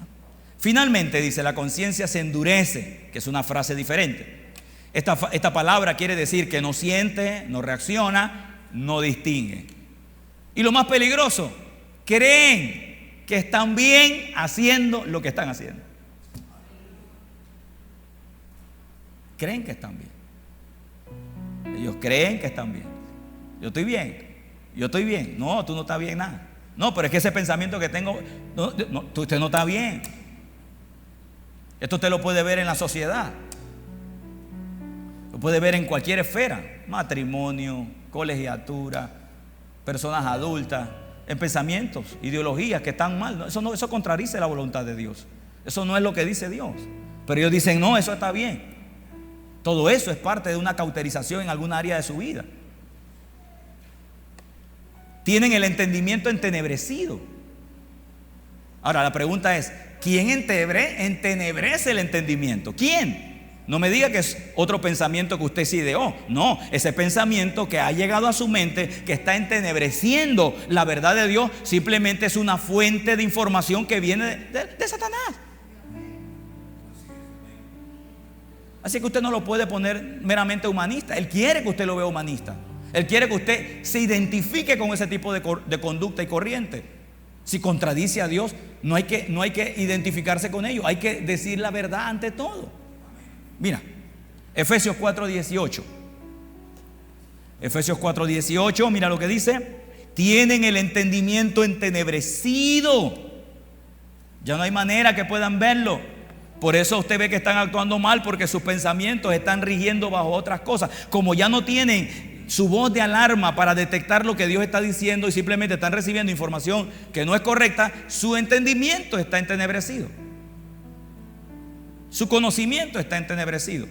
Speaker 1: Finalmente dice: la conciencia se endurece, que es una frase diferente. Esta palabra quiere decir que no siente, no reacciona, no distingue. Y lo más peligroso, creen que están bien haciendo lo que están haciendo. Creen que están bien. Ellos creen que están bien. Yo estoy bien. Yo estoy bien. No, tú no estás bien nada. No, pero es que ese pensamiento que tengo, usted no está bien. Esto usted lo puede ver en la sociedad. Lo puede ver en cualquier esfera: matrimonio, colegiatura, personas adultas, en pensamientos, ideologías que están mal. Eso contradice la voluntad de Dios. Eso no es lo que dice Dios. Pero ellos dicen: no, eso está bien. Todo eso es parte de una cauterización en alguna área de su vida. Tienen el entendimiento entenebrecido. Ahora la pregunta es: ¿quién entenebrece el entendimiento? ¿Quién? No me diga que es otro pensamiento que usted se ideó. No, ese pensamiento que ha llegado a su mente, que está entenebreciendo la verdad de Dios, simplemente es una fuente de información que viene de Satanás. Así que usted no lo puede poner meramente humanista. Él quiere que usted lo vea humanista. Él quiere que usted se identifique con ese tipo de conducta y corriente. Si contradice a Dios, no hay que identificarse con ello. Hay que decir la verdad ante todo. Mira, Efesios 4:18. Efesios 4:18, mira lo que dice. Tienen el entendimiento entenebrecido. Ya no hay manera que puedan verlo. Por eso usted ve que están actuando mal, porque sus pensamientos están rigiendo bajo otras cosas. Como ya no tienen su voz de alarma para detectar lo que Dios está diciendo y simplemente están recibiendo información que no es correcta, su entendimiento está entenebrecido. Su conocimiento está entenebrecido.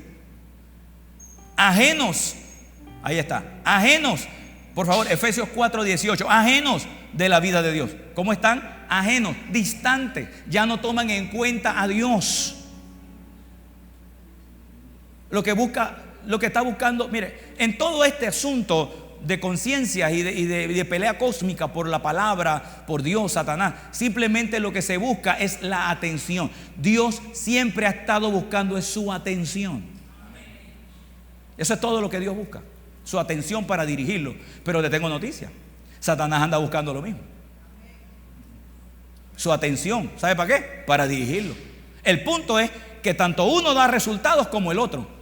Speaker 1: Ajenos, ahí está, ajenos, por favor, Efesios 4:18, ajenos de la vida de Dios. ¿Cómo están? Ajenos, distantes, ya no toman en cuenta a Dios. Lo que está buscando, mire, en todo este asunto de conciencia y de pelea cósmica por la palabra, por Dios, Satanás, simplemente lo que se busca es la atención. Dios siempre ha estado buscando es su atención. Eso es todo lo que Dios busca, su atención para dirigirlo. Pero le tengo noticia, Satanás anda buscando lo mismo, su atención. ¿Sabe para qué? Para dirigirlo. El punto es que tanto uno da resultados como el otro.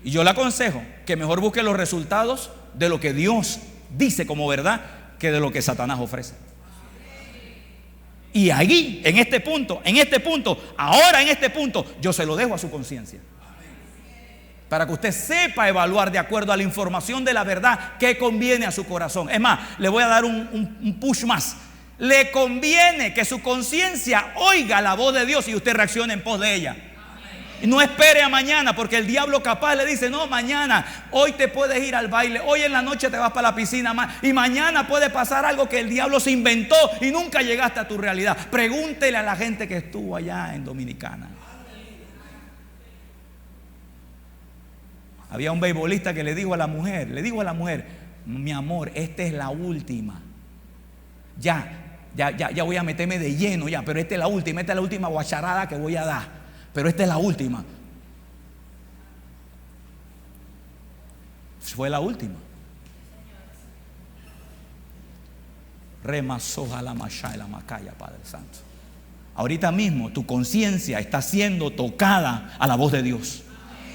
Speaker 1: Y yo le aconsejo que mejor busque los resultados de lo que Dios dice como verdad que de lo que Satanás ofrece. Y allí, en este punto, ahora en este punto, yo se lo dejo a su conciencia. Para que usted sepa evaluar de acuerdo a la información de la verdad que conviene a su corazón. Es más, le voy a dar un push más. Le conviene que su conciencia oiga la voz de Dios y usted reaccione en pos de ella. Y no espere a mañana, porque el diablo capaz le dice: no, mañana, hoy te puedes ir al baile, hoy en la noche te vas para la piscina, y mañana puede pasar algo que el diablo se inventó y nunca llegaste a tu realidad. Pregúntele a la gente que estuvo allá en Dominicana. Había un beisbolista que le dijo a la mujer, mi amor, esta es la última. Ya voy a meterme de lleno ya, pero esta es la última guacharada que voy a dar. Pero esta es la última. Fue la última. Remasoja la mashá y la macaya, Padre Santo. Ahorita mismo tu conciencia está siendo tocada a la voz de Dios.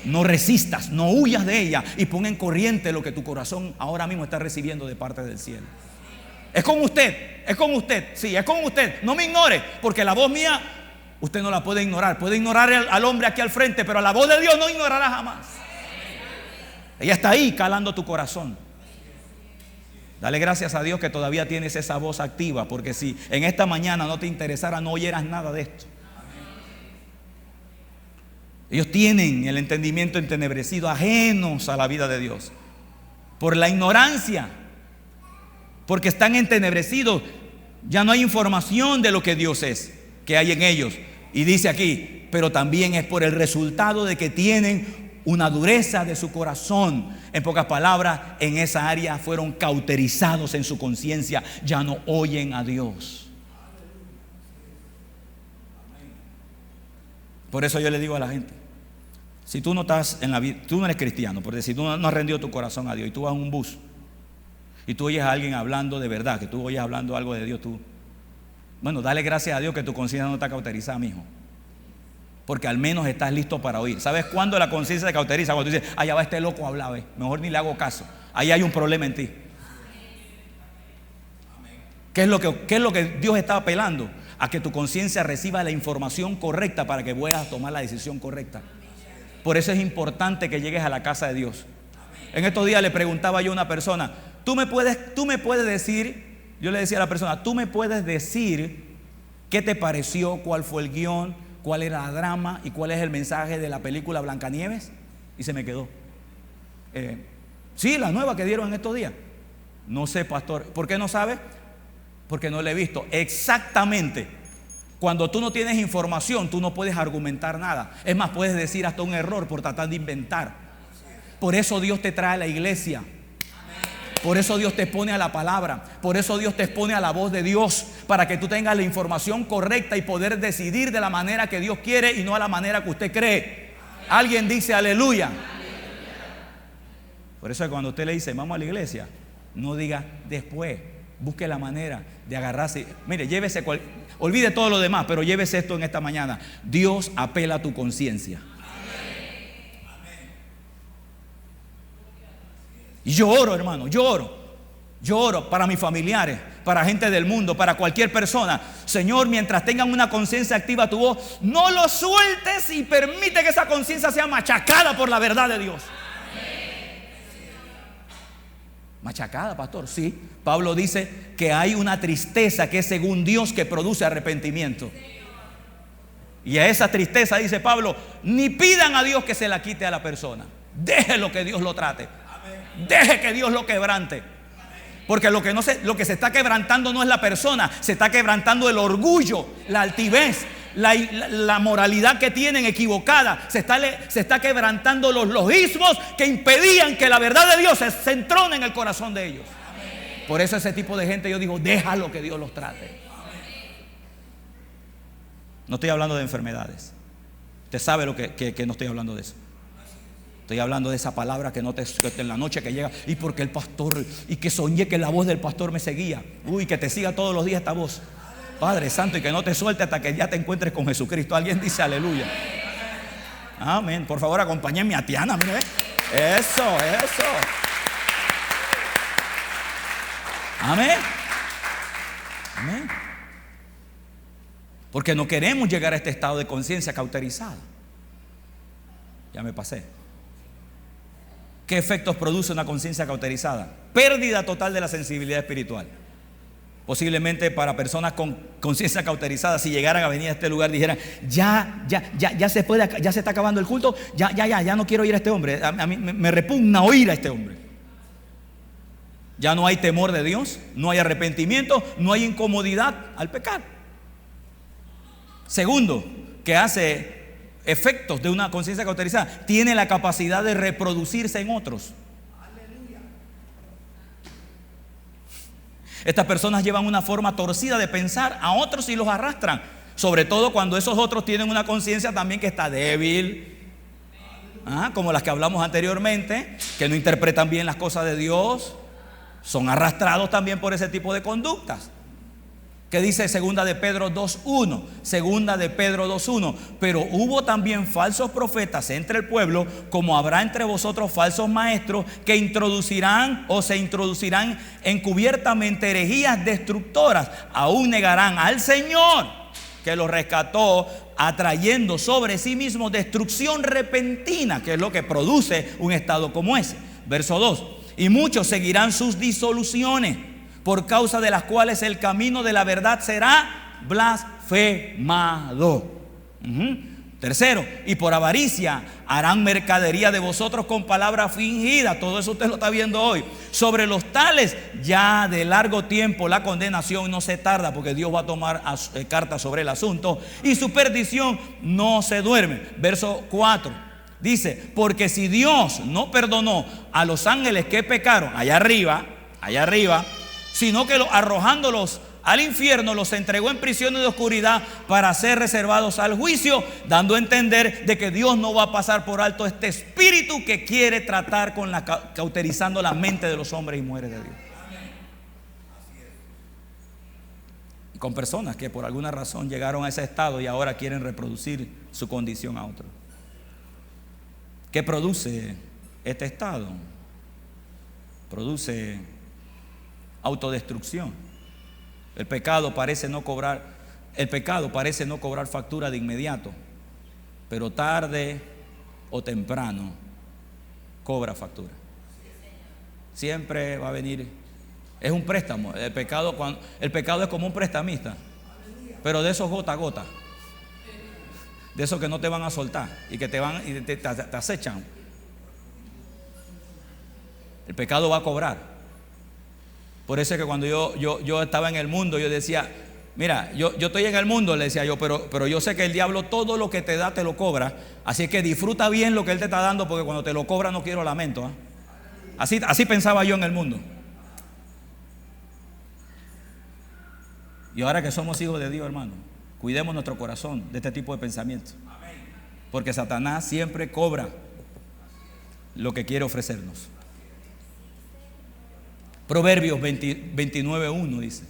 Speaker 1: No resistas, no huyas de ella y pon en corriente lo que tu corazón ahora mismo está recibiendo de parte del cielo. Es con usted, sí, es con usted. No me ignore, porque la voz mía usted no la puede ignorar. Puede ignorar al hombre aquí al frente, pero a la voz de Dios no ignorará jamás. Ella está ahí calando tu corazón. Dale gracias a Dios que todavía tienes esa voz activa, porque si en esta mañana no te interesara, no oyeras nada de esto. Ellos tienen el entendimiento entenebrecido, ajenos a la vida de Dios, por la ignorancia, porque están entenebrecidos. Ya no hay información de lo que Dios es, que hay en ellos. Y dice aquí, pero también es por el resultado de que tienen una dureza de su corazón. En pocas palabras, en esa área fueron cauterizados en su conciencia, ya no oyen a Dios. Por eso yo le digo a la gente, si tú no estás en la vida, tú no eres cristiano, porque si tú no has rendido tu corazón a Dios y tú vas en un bus y tú oyes a alguien hablando de verdad, que tú oyes hablando algo de Dios, bueno, dale gracias a Dios que tu conciencia no está cauterizada, mijo. Porque al menos estás listo para oír. ¿Sabes cuándo la conciencia se cauteriza? Cuando tú dices: allá va este loco a hablar, mejor ni le hago caso. Ahí hay un problema en ti. ¿Qué es lo que Dios está apelando? A que tu conciencia reciba la información correcta para que puedas tomar la decisión correcta. Por eso es importante que llegues a la casa de Dios. En estos días le preguntaba yo a una persona: tú me puedes decir, yo le decía a la persona, tú me puedes decir qué te pareció, cuál fue el guión, cuál era la drama y cuál es el mensaje de la película Blancanieves. Y se me quedó. Sí, la nueva que dieron en estos días. No sé, pastor. ¿Por qué no sabe? Porque no la he visto. Exactamente. Cuando tú no tienes información, tú no puedes argumentar nada. Es más, puedes decir hasta un error por tratar de inventar. Por eso Dios te trae a la iglesia. Por eso Dios te pone a la palabra. Por eso Dios te expone a la voz de Dios, para que tú tengas la información correcta y poder decidir de la manera que Dios quiere y no a la manera que usted cree. Alguien dice aleluya. Por eso cuando usted le dice vamos a la iglesia, no diga después. Busque la manera de agarrarse. Mire, olvide todo lo demás, pero llévese esto en esta mañana. Dios apela a tu conciencia. Y yo oro, hermano, yo oro para mis familiares, para gente del mundo, para cualquier persona. Señor, mientras tengan una conciencia activa tu voz, no lo sueltes y permite que esa conciencia sea machacada por la verdad de Dios. Machacada, pastor, sí. Pablo dice que hay una tristeza que es según Dios que produce arrepentimiento. Y a esa tristeza, dice Pablo, ni pidan a Dios que se la quite a la persona. Déjelo que Dios lo trate. Deje que Dios lo quebrante. Porque lo que se está quebrantando no es la persona, se está quebrantando el orgullo, la altivez, la moralidad que tienen equivocada. Se está quebrantando los logismos que impedían que la verdad de Dios se entrone en el corazón de ellos. Por eso ese tipo de gente yo digo, déjalo que Dios los trate. No estoy hablando de enfermedades. Usted sabe lo que no estoy hablando de eso. Estoy hablando de esa palabra que en la noche que llega, y porque el pastor, y que soñé que la voz del pastor me seguía. Uy, que te siga todos los días esta voz, Padre Santo, y que no te suelte hasta que ya te encuentres con Jesucristo. Alguien dice aleluya. Amén. Por favor, acompáñenme a Tiana, mire. Eso. Amén. Amén. Porque no queremos llegar a este estado de conciencia cauterizada. Ya me pasé. ¿Qué efectos produce una conciencia cauterizada? Pérdida total de la sensibilidad espiritual. Posiblemente para personas con conciencia cauterizada, si llegaran a venir a este lugar, dijeran, ya se está acabando el culto, ya no quiero ir a este hombre. A mí me repugna oír a este hombre. Ya no hay temor de Dios, no hay arrepentimiento, no hay incomodidad al pecar. Segundo, que hace efectos de una conciencia cauterizada, tiene la capacidad de reproducirse en otros. Estas personas llevan una forma torcida de pensar a otros y los arrastran, sobre todo cuando esos otros tienen una conciencia también que está débil, como las que hablamos anteriormente, que no interpretan bien las cosas de Dios, son arrastrados también por ese tipo de conductas. Que dice segunda de Pedro 2:1, segunda de Pedro 2:1, pero hubo también falsos profetas entre el pueblo, como habrá entre vosotros falsos maestros que introducirán o se introducirán encubiertamente herejías destructoras, aún negarán al Señor que los rescató, atrayendo sobre sí mismo destrucción repentina, que es lo que produce un estado como ese. Verso 2, y muchos seguirán sus disoluciones, por causa de las cuales el camino de la verdad será blasfemado. Tercero, y por avaricia harán mercadería de vosotros con palabras fingidas. Todo eso usted lo está viendo hoy. Sobre los tales ya de largo tiempo la condenación no se tarda, porque Dios va a tomar carta sobre el asunto, y su perdición no se duerme. Verso 4 dice, porque si Dios no perdonó a los ángeles que pecaron allá arriba, sino que arrojándolos al infierno los entregó en prisiones de oscuridad para ser reservados al juicio, dando a entender de que Dios no va a pasar por alto este espíritu que quiere tratar con cauterizando la mente de los hombres y mujeres de Dios. Y con personas que por alguna razón llegaron a ese estado y ahora quieren reproducir su condición a otro. ¿Qué produce este estado? Produce autodestrucción. El pecado parece no cobrar factura de inmediato, pero tarde o temprano cobra factura. Siempre va a venir. Es un préstamo. El pecado es como un prestamista, pero de esos gota a gota, de esos que no te van a soltar y que te acechan. El pecado va a cobrar. Por eso es que cuando yo estaba en el mundo, yo decía, mira, yo estoy en el mundo, le decía yo, pero yo sé que el diablo todo lo que te da te lo cobra, así que disfruta bien lo que él te está dando, porque cuando te lo cobra no quiero lamento. Así pensaba yo en el mundo. Y ahora que somos hijos de Dios, hermano, cuidemos nuestro corazón de este tipo de pensamientos, porque Satanás siempre cobra lo que quiere ofrecernos. Proverbios 29:1 dice.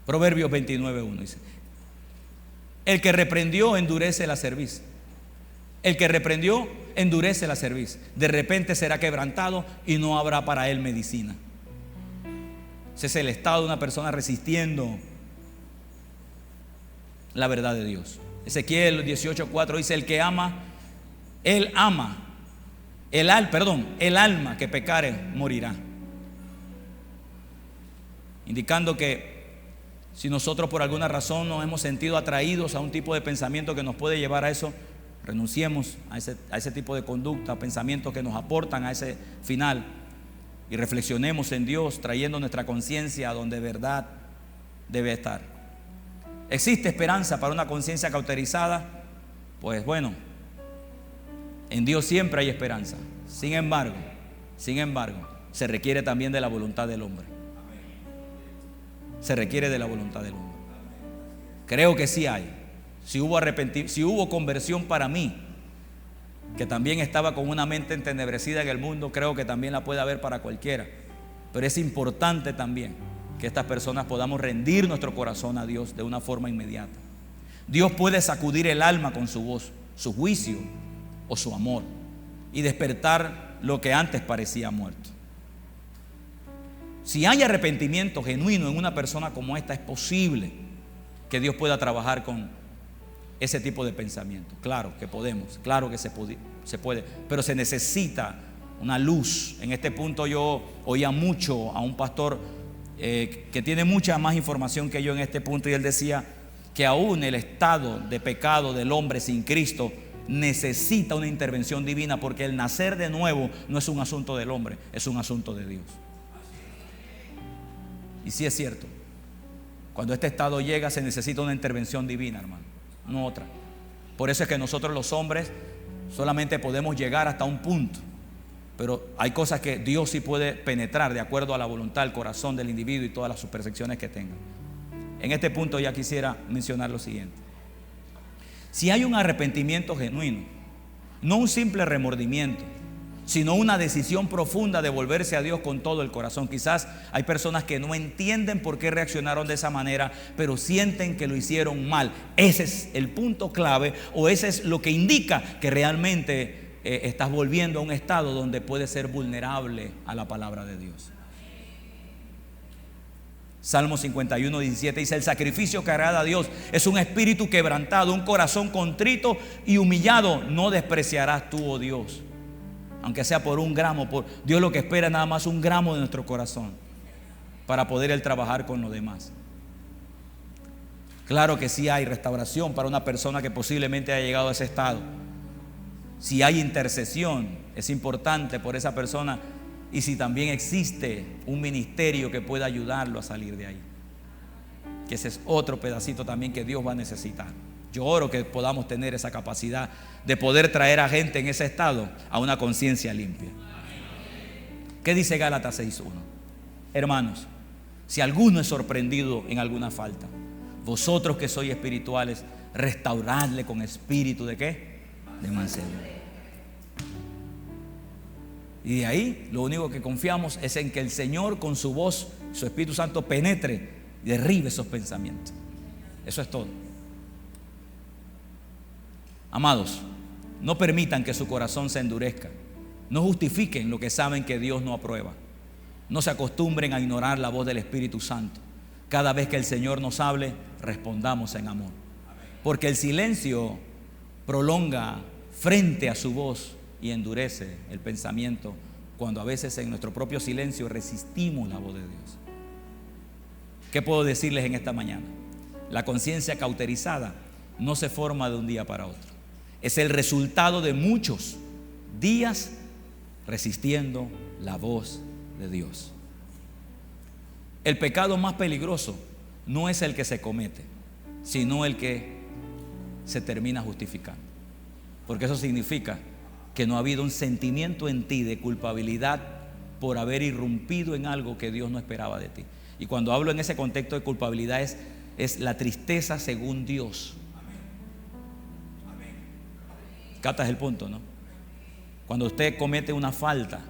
Speaker 1: Proverbios 29:1 dice. El que reprendió endurece la cerviz. El que reprendió endurece la cerviz. De repente será quebrantado y no habrá para él medicina. Ese es el estado de una persona resistiendo la verdad de Dios. Ezequiel 18:4 dice: el que ama, el alma que pecare morirá. Indicando que si nosotros por alguna razón nos hemos sentido atraídos a un tipo de pensamiento que nos puede llevar a eso, renunciemos a ese tipo de conducta, pensamientos que nos aportan a ese final, y reflexionemos en Dios, trayendo nuestra conciencia a donde de verdad debe estar. ¿Existe esperanza para una conciencia cauterizada? Pues bueno, en Dios siempre hay esperanza. Sin embargo, se requiere también de la voluntad del hombre. Se requiere de la voluntad del hombre. Creo que sí hay. Si hubo conversión para mí, que también estaba con una mente entenebrecida en el mundo, creo que también la puede haber para cualquiera. Pero es importante también que estas personas podamos rendir nuestro corazón a Dios de una forma inmediata. Dios puede sacudir el alma con su voz, su juicio o su amor, y despertar lo que antes parecía muerto. Si hay arrepentimiento genuino en una persona como esta, es posible que Dios pueda trabajar con ese tipo de pensamiento. Claro que podemos, claro que se puede, pero se necesita una luz. En este punto yo oía mucho a un pastor que tiene mucha más información que yo en este punto, y él decía que aún el estado de pecado del hombre sin Cristo necesita una intervención divina, porque el nacer de nuevo no es un asunto del hombre, es un asunto de Dios. Y sí es cierto, cuando este estado llega se necesita una intervención divina, hermano, no otra. Por eso es que nosotros los hombres solamente podemos llegar hasta un punto, pero hay cosas que Dios sí puede penetrar de acuerdo a la voluntad, el corazón del individuo y todas las percepciones que tenga. En este punto ya quisiera mencionar lo siguiente: si hay un arrepentimiento genuino, no un simple remordimiento, sino una decisión profunda de volverse a Dios con todo el corazón. Quizás hay personas que no entienden por qué reaccionaron de esa manera, pero sienten que lo hicieron mal. Ese es el punto clave, o ese es lo que indica que realmente estás volviendo a un estado donde puedes ser vulnerable a la palabra de Dios. Salmo 51:17 dice: el sacrificio que agrada a Dios es un espíritu quebrantado, un corazón contrito y humillado no despreciarás tú, oh Dios. Aunque sea por un gramo, Dios lo que espera es nada más un gramo de nuestro corazón para poder Él trabajar con los demás. Claro que sí hay restauración para una persona que posiblemente haya llegado a ese estado. Si hay intercesión, es importante por esa persona, y si también existe un ministerio que pueda ayudarlo a salir de ahí, que ese es otro pedacito también que Dios va a necesitar. Yo oro que podamos tener esa capacidad de poder traer a gente en ese estado a una conciencia limpia. ¿Qué dice Gálatas 6:1? Hermanos, si alguno es sorprendido en alguna falta, vosotros que sois espirituales, restauradle con espíritu ¿de qué? De mansedumbre. Y de ahí lo único que confiamos es en que el Señor con su voz, su Espíritu Santo, penetre y derribe esos pensamientos. Eso es todo. Amados, no permitan que su corazón se endurezca. No justifiquen lo que saben que Dios no aprueba. No se acostumbren a ignorar la voz del Espíritu Santo. Cada vez que el Señor nos hable, respondamos en amor. Porque el silencio prolonga frente a su voz y endurece el pensamiento, cuando a veces en nuestro propio silencio resistimos la voz de Dios. ¿Qué puedo decirles en esta mañana? La conciencia cauterizada no se forma de un día para otro. Es el resultado de muchos días resistiendo la voz de Dios. El pecado más peligroso no es el que se comete, sino el que se termina justificando. Porque eso significa que no ha habido un sentimiento en ti de culpabilidad por haber irrumpido en algo que Dios no esperaba de ti. Y cuando hablo en ese contexto de culpabilidad es la tristeza según Dios. Captas el punto, ¿no? Cuando usted comete una falta,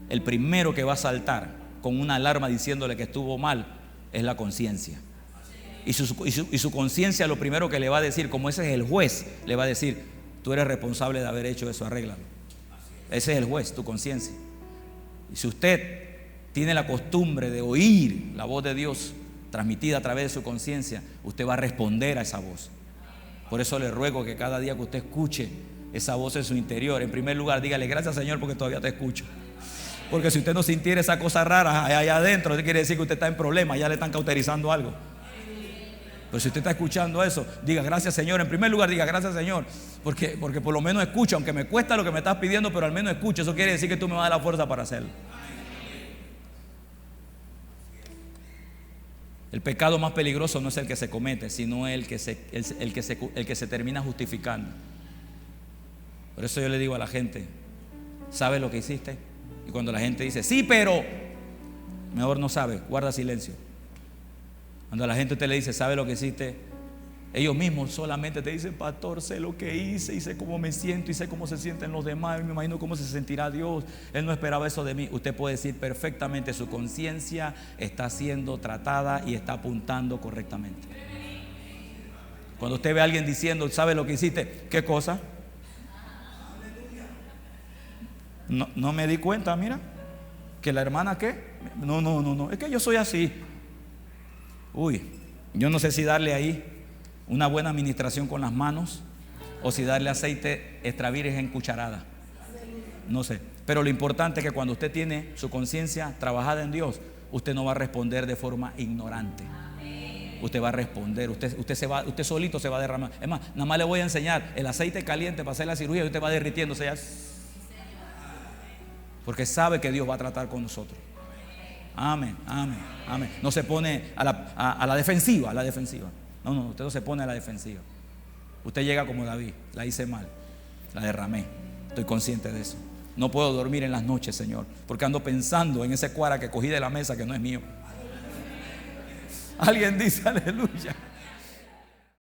Speaker 1: el primero que va a saltar con una alarma diciéndole que estuvo mal es la conciencia. Y su conciencia lo primero que le va a decir, como ese es el juez, le va a decir: tú eres responsable de haber hecho eso, arréglalo. Ese es el juez, tu conciencia. Y si usted tiene la costumbre de oír la voz de Dios transmitida a través de su conciencia, usted va a responder a esa voz. Por eso le ruego que cada día que usted escuche esa voz en su interior, en primer lugar dígale gracias Señor porque todavía te escucho. Porque si usted no sintiera esa cosa rara allá adentro, eso quiere decir que usted está en problemas, ya le están cauterizando algo. Pero si usted está escuchando eso, diga gracias Señor. En primer lugar diga gracias Señor, porque por lo menos escucho, aunque me cuesta lo que me estás pidiendo, pero al menos escucho. Eso quiere decir que tú me vas a dar la fuerza para hacerlo. El pecado más peligroso no es el que se comete, sino el que se termina justificando. Por eso yo le digo a la gente, ¿sabes lo que hiciste? Y cuando la gente dice, sí, pero mejor no sabe, guarda silencio. Cuando a la gente usted le dice, ¿sabe lo que hiciste? Ellos mismos solamente te dicen, pastor, sé lo que hice y sé cómo me siento y sé cómo se sienten los demás y me imagino cómo se sentirá Dios. Él no esperaba eso de mí. Usted puede decir perfectamente, su conciencia está siendo tratada y está apuntando correctamente. Cuando usted ve a alguien diciendo, ¿sabe lo que hiciste? ¿Qué cosa? No me di cuenta, mira, que la hermana ¿qué? No, es que yo soy así. Uy, yo no sé si darle ahí una buena administración con las manos o si darle aceite extra virgen en cucharada. No sé, pero lo importante es que cuando usted tiene su conciencia trabajada en Dios, usted no va a responder de forma ignorante. Usted va a responder, usted solito se va a derramar. Es más, nada más le voy a enseñar el aceite caliente para hacer la cirugía y usted va derritiéndose ya. Porque sabe que Dios va a tratar con nosotros. Amén. No se pone a la defensiva. No, usted no se pone a la defensiva. Usted llega como David, la hice mal, la derramé, estoy consciente de eso. No puedo dormir en las noches, Señor, porque ando pensando en ese cuara que cogí de la mesa que no es mío. Alguien dice aleluya.